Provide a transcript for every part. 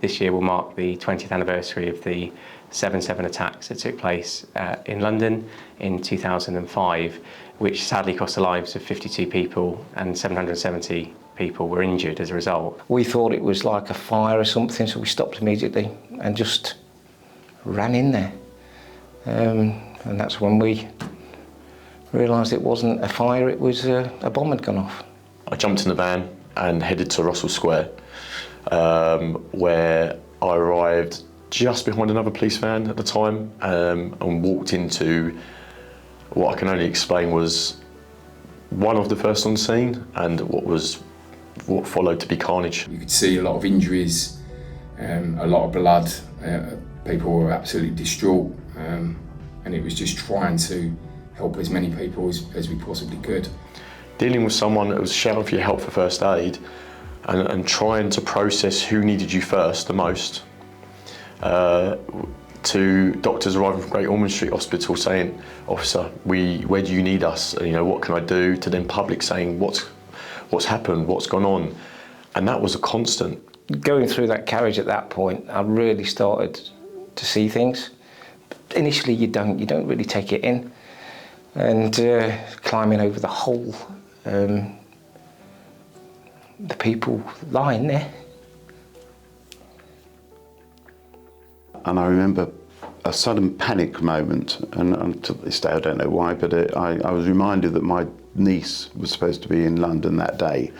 This year will mark the 20th anniversary of the 7/7 attacks that took place in London in 2005, which sadly cost the lives of 52 people and 770 people were injured as a result. We thought it was like a fire or something, so we stopped immediately and just ran in there. And that's when we realised it wasn't a fire, it was a bomb had gone off. I jumped in the van and headed to Russell Square, where I arrived just behind another police van at the time, and walked into what I can only explain was one of the first on scene and what followed to be carnage. You could see a lot of injuries, a lot of blood, people were absolutely distraught, and it was just trying to help as many people as we possibly could. Dealing with someone that was shouting for your help for first aid and trying to process who needed you first the most, to doctors arriving from Great Ormond Street Hospital saying, "Officer, where do you need us? You know, what can I do?" To then public saying, "What's happened? What's gone on?" And that was a constant. Going through that carriage at that point, I really started to see things. Initially, you don't really take it in, and climbing over the hole, the people lying there. And I remember a sudden panic moment, and to this day I don't know why, but I was reminded that my niece was supposed to be in London that day,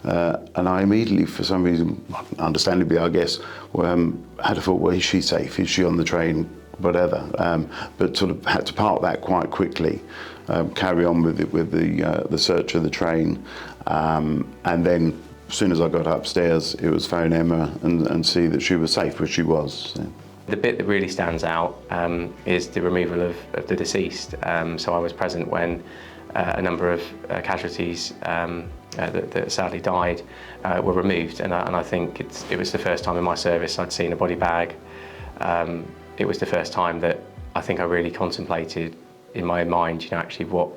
and I immediately, for some reason, understandably I guess, had a thought, well, is she safe? Is she on the train? Whatever, but sort of had to park that quite quickly, carry on with the search of the train, and then as soon as I got upstairs, it was phone Emma and see that she was safe, which she was. So. The bit that really stands out is the removal of the deceased. So I was present when a number of casualties that sadly died were removed, and I think it was the first time in my service I'd seen a body bag. It was the first time that I think I really contemplated in my own mind, you know, actually what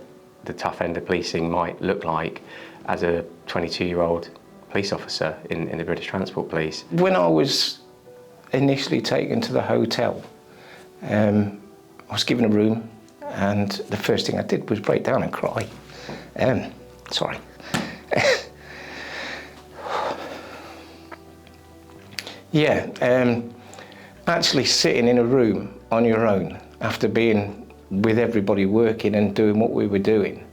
the tough end of policing might look like as a 22-year-old police officer in the British Transport Police. When I was initially taken to the hotel, I was given a room, and the first thing I did was break down and cry. Sorry. Yeah. Actually sitting in a room on your own after being with everybody working and doing what we were doing,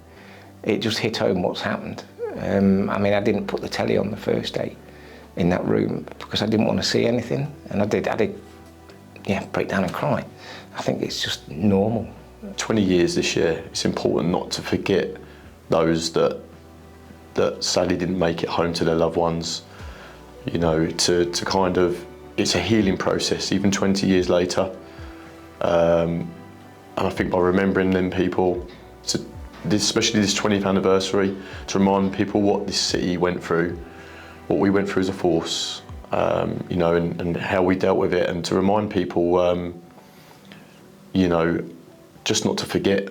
it just hit home what's happened. I mean, I didn't put the telly on the first day in that room because I didn't want to see anything, and I did break down and cry. I think it's just normal. 20 years this year, it's important not to forget those that sadly didn't make it home to their loved ones. You know, to kind of, it's a healing process, even 20 years later. And I think by remembering them people, especially this 20th anniversary, to remind people what this city went through, what we went through as a force, you know, and how we dealt with it, and to remind people, you know, just not to forget